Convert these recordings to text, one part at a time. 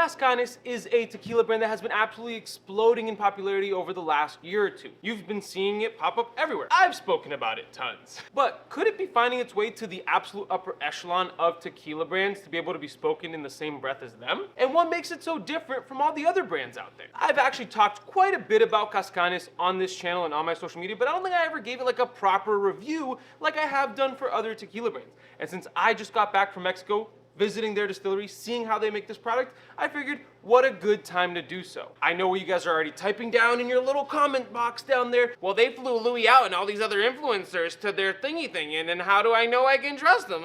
Cazcanes is a tequila brand that has been absolutely exploding in popularity over the last year or two. You've been seeing it pop up everywhere. I've spoken about it tons. But could it be finding its way to the absolute upper echelon of tequila brands to be able to be spoken in the same breath as them? And what makes it so different from all the other brands out there? I've actually talked quite a bit about Cazcanes on this channel and on my social media, but I don't think I ever gave it like a proper review like I have done for other tequila brands. And since I just got back from Mexico, visiting their distillery, seeing how they make this product, I figured what a good time to do so. I know you guys are already typing down in your little comment box down there, well, they flew Louis out and all these other influencers to their thingy thing, and how do I know I can trust them?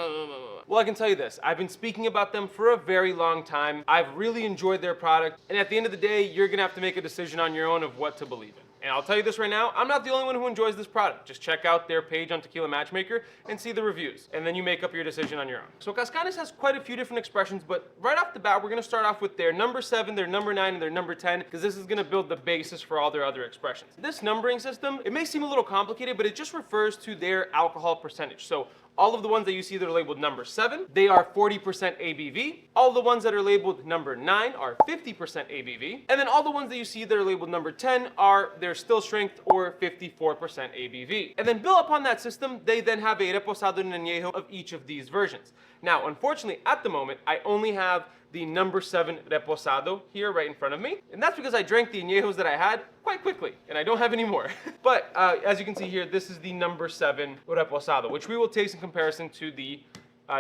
Well, I can tell you this, I've been speaking about them for a very long time. I've really enjoyed their product, and at the end of the day, you're gonna have to make a decision on your own of what to believe in. And I'll tell you this right now, I'm not the only one who enjoys this product. Just check out their page on Tequila Matchmaker and see the reviews, and then you make up your decision on your own. So Cazcanes has quite a few different expressions, but right off the bat, we're gonna start off with their number 7, their number 9, and their number 10, because this is gonna build the basis for all their other expressions. This numbering system, it may seem a little complicated, but it just refers to their alcohol percentage. So all of the ones that you see that are labeled number 7, they are 40% ABV. All the ones that are labeled number 9 are 50% ABV. And then all the ones that you see that are labeled number 10 are their still strength or 54% ABV. And then built upon that system, they then have a reposado and añejo of each of these versions. Now, unfortunately, at the moment, I only have the number 7 reposado here right in front of me. And that's because I drank the añejos that I had quite quickly, and I don't have any more. But as you can see here, this is the number 7 reposado, which we will taste in comparison to the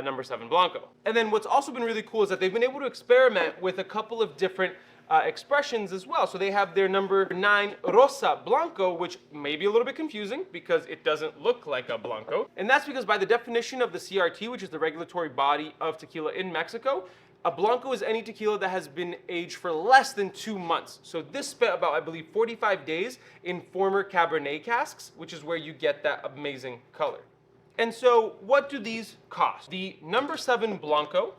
number 7 blanco. And then what's also been really cool is that they've been able to experiment with a couple of different expressions as well. So they have their number 9 rosa blanco, which may be a little bit confusing because it doesn't look like a blanco. And that's because by the definition of the CRT, which is the regulatory body of tequila in Mexico, a blanco is any tequila that has been aged for less than 2 months. So this spent about, I believe, 45 days in former Cabernet casks, which is where you get that amazing color. And so what do these cost? The number 7 blanco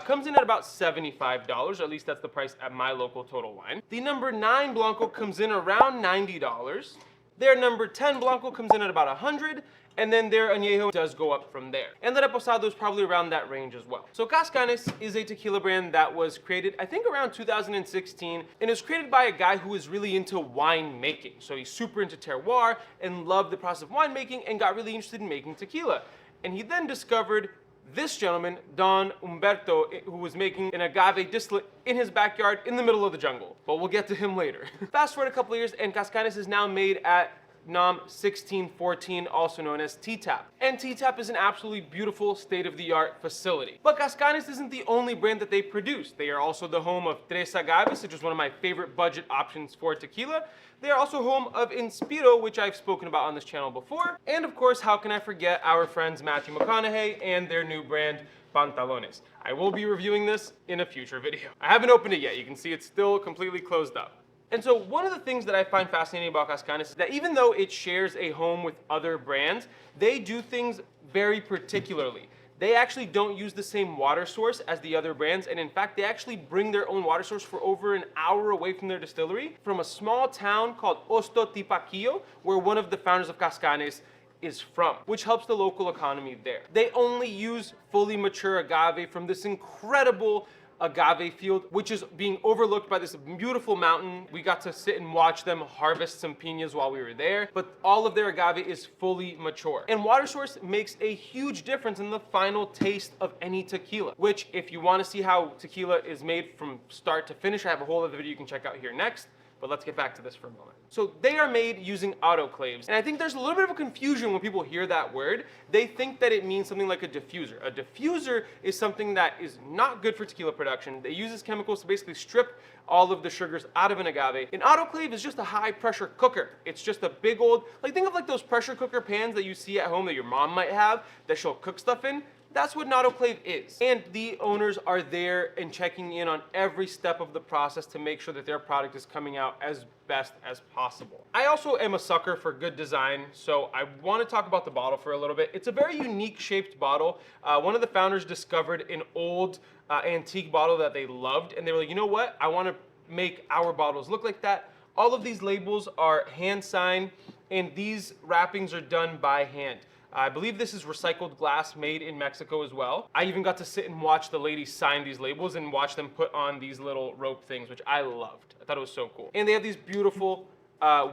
comes in at about $75, or at least that's the price at my local Total Wine. The number 9 blanco comes in around $90. Their number 10 blanco comes in at about $100, and then their añejo does go up from there. And the reposado is probably around that range as well. So Cazcanes is a tequila brand that was created, I think, around 2016, and it was created by a guy who is really into wine making. So he's super into terroir and loved the process of winemaking and got really interested in making tequila. And he then discovered this gentleman, Don Humberto, who was making an agave distillate in his backyard in the middle of the jungle. But we'll get to him later. Fast forward a couple of years, and Cazcanes is now made at NOM 1614, also known as TTAP. And TTAP is an absolutely beautiful state-of-the-art facility. But Cazcanes isn't the only brand that they produce. They are also the home of Tres Agaves, which is one of my favorite budget options for tequila. They are also home of Inspiro, which I've spoken about on this channel before. And of course, how can I forget our friends Matthew McConaughey and their new brand, Pantalones. I will be reviewing this in a future video. I haven't opened it yet. You can see it's still completely closed up. And so one of the things that I find fascinating about Cazcanes is that even though it shares a home with other brands, they do things very particularly. They actually don't use the same water source as the other brands, and in fact, they actually bring their own water source for over an hour away from their distillery from a small town called Ostotipaquillo, where one of the founders of Cazcanes is from, which helps the local economy there. They only use fully mature agave from this incredible agave field, which is being overlooked by this beautiful mountain. We got to sit and watch them harvest some piñas while we were there, but all of their agave is fully mature. And water source makes a huge difference in the final taste of any tequila, which if you want to see how tequila is made from start to finish, I have a whole other video you can check out here next. But let's get back to this for a moment. So they are made using autoclaves. And I think there's a little bit of a confusion when people hear that word. They think that it means something like a diffuser. A diffuser is something that is not good for tequila production. They use chemicals to basically strip all of the sugars out of an agave. An autoclave is just a high pressure cooker. It's just a big old, like think of like those pressure cooker pans that you see at home that your mom might have that she'll cook stuff in. That's what an autoclave is. And the owners are there and checking in on every step of the process to make sure that their product is coming out as best as possible. I also am a sucker for good design, so I want to talk about the bottle for a little bit. It's a very unique shaped bottle. One of the founders discovered an old antique bottle that they loved, and they were like, you know what? I want to make our bottles look like that. All of these labels are hand signed, and these wrappings are done by hand. I believe this is recycled glass made in Mexico as well. I even got to sit and watch the ladies sign these labels and watch them put on these little rope things, which I loved. I thought it was so cool. And they have these beautiful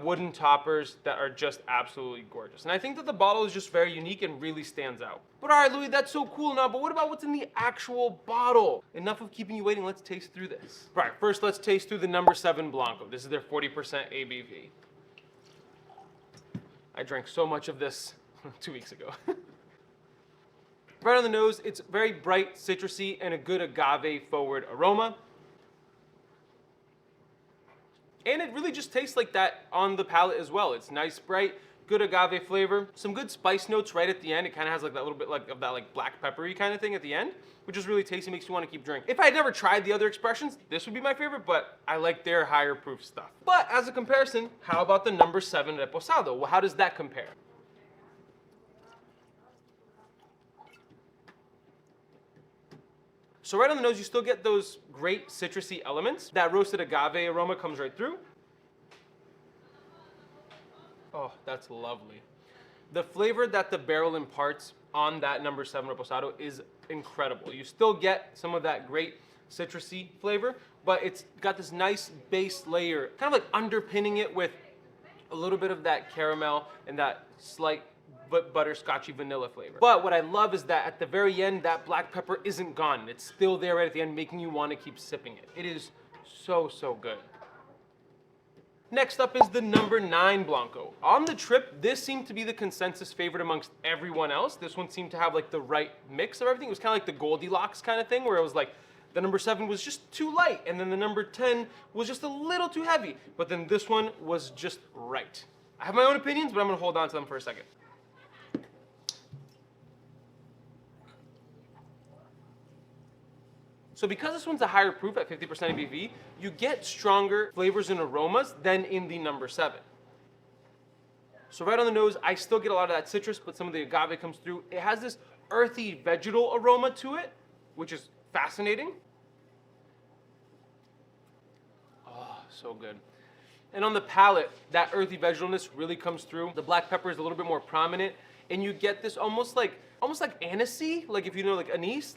wooden toppers that are just absolutely gorgeous. And I think that the bottle is just very unique and really stands out. But all right, Louis, that's so cool now, but what about what's in the actual bottle? Enough of keeping you waiting, let's taste through this. All right, first let's taste through the number 7 Blanco. This is their 40% ABV. I drank so much of this 2 weeks ago. Right on the nose, it's very bright, citrusy, and a good agave-forward aroma. And it really just tastes like that on the palate as well. It's nice, bright, good agave flavor. Some good spice notes right at the end. It kind of has like that little bit like of that like black peppery kind of thing at the end, which is really tasty, makes you want to keep drinking. If I had never tried the other expressions, this would be my favorite, but I like their higher proof stuff. But as a comparison, how about the number 7 Reposado? Well, how does that compare? So right on the nose, you still get those great citrusy elements. That roasted agave aroma comes right through. Oh, that's lovely. The flavor that the barrel imparts on that number 7 Reposado is incredible. You still get some of that great citrusy flavor, but it's got this nice base layer, kind of like underpinning it with a little bit of that caramel and that slight butterscotchy vanilla flavor. But what I love is that at the very end, that black pepper isn't gone. It's still there right at the end, making you want to keep sipping it. It is so, so good. Next up is the number 9 Blanco. On the trip, this seemed to be the consensus favorite amongst everyone else. This one seemed to have like the right mix of everything. It was kind of like the Goldilocks kind of thing, where it was like the number 7 was just too light, and then the number 10 was just a little too heavy. But then this one was just right. I have my own opinions, but I'm gonna hold on to them for a second. So because this one's a higher proof at 50% ABV, you get stronger flavors and aromas than in the number 7. So right on the nose, I still get a lot of that citrus, but some of the agave comes through. It has this earthy vegetal aroma to it, which is fascinating. Oh, so good. And on the palate, that earthy vegetalness really comes through. The black pepper is a little bit more prominent, and you get this almost like anisey, like if you know like anise,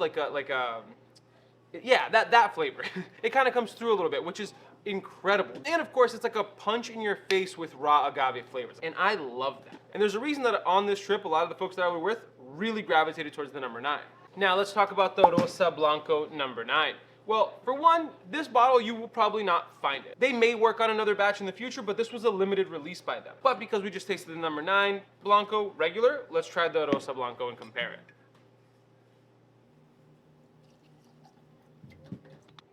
yeah, that flavor. It kind of comes through a little bit, which is incredible. And of course, it's like a punch in your face with raw agave flavors. And I love that. And there's a reason that on this trip, a lot of the folks that I was with really gravitated towards the number 9. Now let's talk about the Rosa Blanco number 9. Well, for one, this bottle you will probably not find it. They may work on another batch in the future, but this was a limited release by them. But because we just tasted the number 9 Blanco regular, let's try the Rosa Blanco and compare it.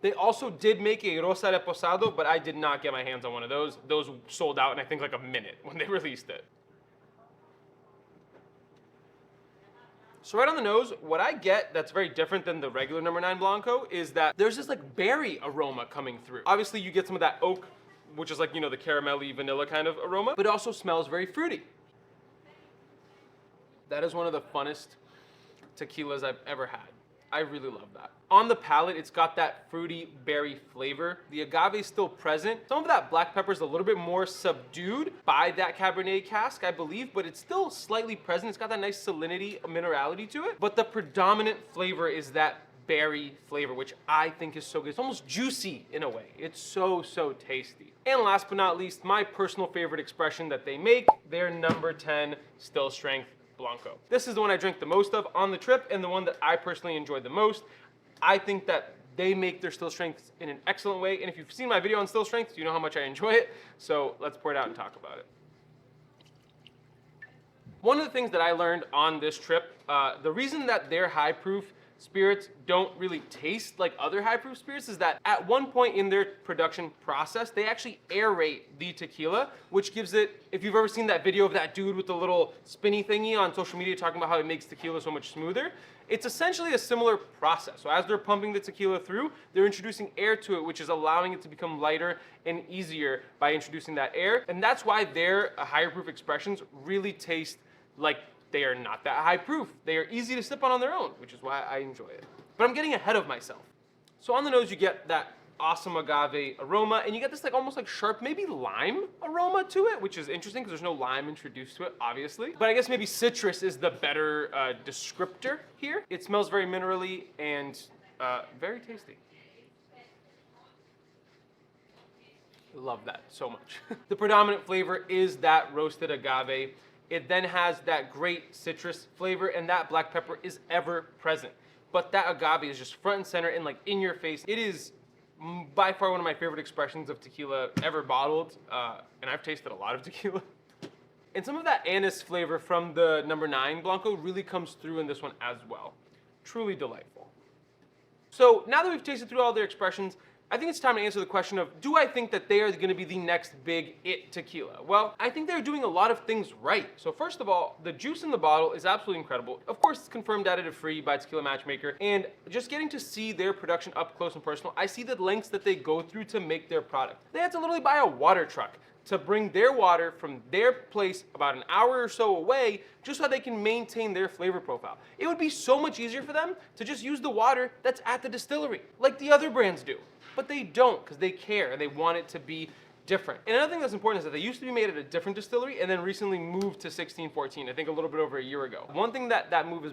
They also did make a Rosa Reposado, but I did not get my hands on one of those. Those sold out in I think like a minute when they released it. So right on the nose, what I get that's very different than the regular number 9 Blanco is that there's this like berry aroma coming through. Obviously you get some of that oak, which is like, you know, the caramelly vanilla kind of aroma, but it also smells very fruity. That is one of the funnest tequilas I've ever had. I really love that. On the palate, it's got that fruity berry flavor. The agave is still present. Some of that black pepper is a little bit more subdued by that Cabernet cask, I believe, but it's still slightly present. It's got that nice salinity, minerality to it. But the predominant flavor is that berry flavor, which I think is so good. It's almost juicy in a way. It's so, so tasty. And last but not least, my personal favorite expression that they make, their number 10 still strength Blanco. This is the one I drank the most of on the trip and the one that I personally enjoyed the most. I think that they make their still strengths in an excellent way, and if you've seen my video on still strengths, you know how much I enjoy it, so let's pour it out and talk about it. One of the things that I learned on this trip, the reason that their high proof spirits don't really taste like other high proof spirits is that at one point in their production process, they actually aerate the tequila, which gives it, if you've ever seen that video of that dude with the little spinny thingy on social media talking about how it makes tequila so much smoother, it's essentially a similar process. So as they're pumping the tequila through, they're introducing air to it, which is allowing it to become lighter and easier by introducing that air. And that's why their higher proof expressions really taste like they are not that high proof. They are easy to sip on their own, which is why I enjoy it. But I'm getting ahead of myself. So on the nose, you get that awesome agave aroma, and you get this like almost like sharp, maybe lime aroma to it, which is interesting because there's no lime introduced to it, obviously. But I guess maybe citrus is the better descriptor here. It smells very minerally and very tasty. Love that so much. The predominant flavor is that roasted agave. It then has that great citrus flavor, and that black pepper is ever present. But that agave is just front and center and like in your face. It is by far one of my favorite expressions of tequila ever bottled, and I've tasted a lot of tequila. And some of that anise flavor from the number 9 Blanco really comes through in this one as well. Truly delightful. So now that we've tasted through all their expressions, I think it's time to answer the question of, do I think that they are going to be the next big it tequila? Well, I think they're doing a lot of things right. So first of all, the juice in the bottle is absolutely incredible. Of course, it's confirmed additive free by Tequila Matchmaker, and just getting to see their production up close and personal, I see the lengths that they go through to make their product. They had to literally buy a water truck to bring their water from their place about an hour or so away just so they can maintain their flavor profile. It would be so much easier for them to just use the water that's at the distillery, like the other brands do. But they don't, because they care and they want it to be different. And another thing that's important is that they used to be made at a different distillery and then recently moved to 1614, I think a little bit over a year ago. One thing that that move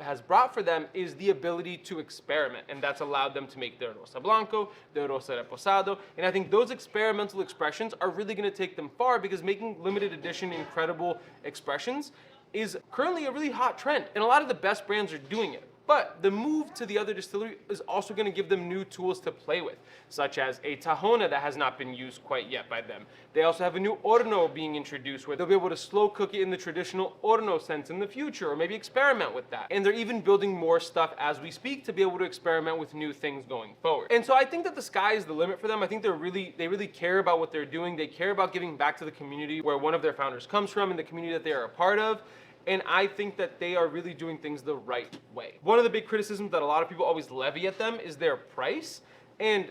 has brought for them is the ability to experiment, and that's allowed them to make their Rosa Blanco, their Rosa Reposado, and I think those experimental expressions are really going to take them far, because making limited edition incredible expressions is currently a really hot trend, and a lot of the best brands are doing it. But the move to the other distillery is also going to give them new tools to play with, such as a Tahona that has not been used quite yet by them. They also have a new Horno being introduced where they'll be able to slow cook it in the traditional Horno sense in the future, or maybe experiment with that. And they're even building more stuff as we speak to be able to experiment with new things going forward. And so I think that the sky is the limit for them. I think they really care about what they're doing. They care about giving back to the community where one of their founders comes from and the community that they are a part of. And I think that they are really doing things the right way. One of the big criticisms that a lot of people always levy at them is their price. And,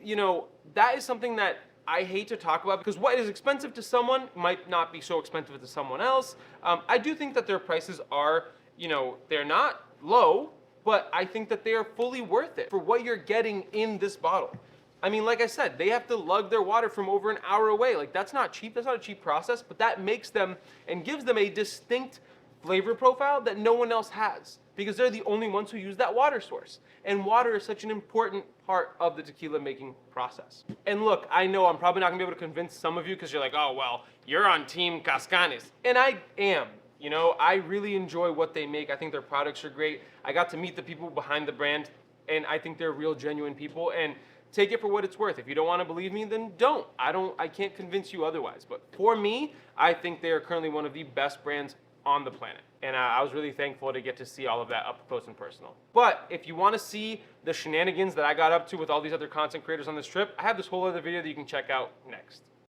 you know, that is something that I hate to talk about, because what is expensive to someone might not be so expensive to someone else. I do think that their prices are, you know, they're not low, but I think that they are fully worth it for what you're getting in this bottle. I mean, like I said, they have to lug their water from over an hour away. Like, that's not cheap. That's not a cheap process, but that makes them and gives them a distinct flavor profile that no one else has, because they're the only ones who use that water source. And water is such an important part of the tequila making process. And look, I know I'm probably not gonna be able to convince some of you, because you're like, oh, well, you're on Team Cazcanes. And I am. You know, I really enjoy what they make. I think their products are great. I got to meet the people behind the brand, and I think they're real, genuine people. And take it for what it's worth. If you don't want to believe me, then don't. I can't convince you otherwise. But for me, I think they are currently one of the best brands on the planet. And I was really thankful to get to see all of that up close and personal. But if you want to see the shenanigans that I got up to with all these other content creators on this trip, I have this whole other video that you can check out next.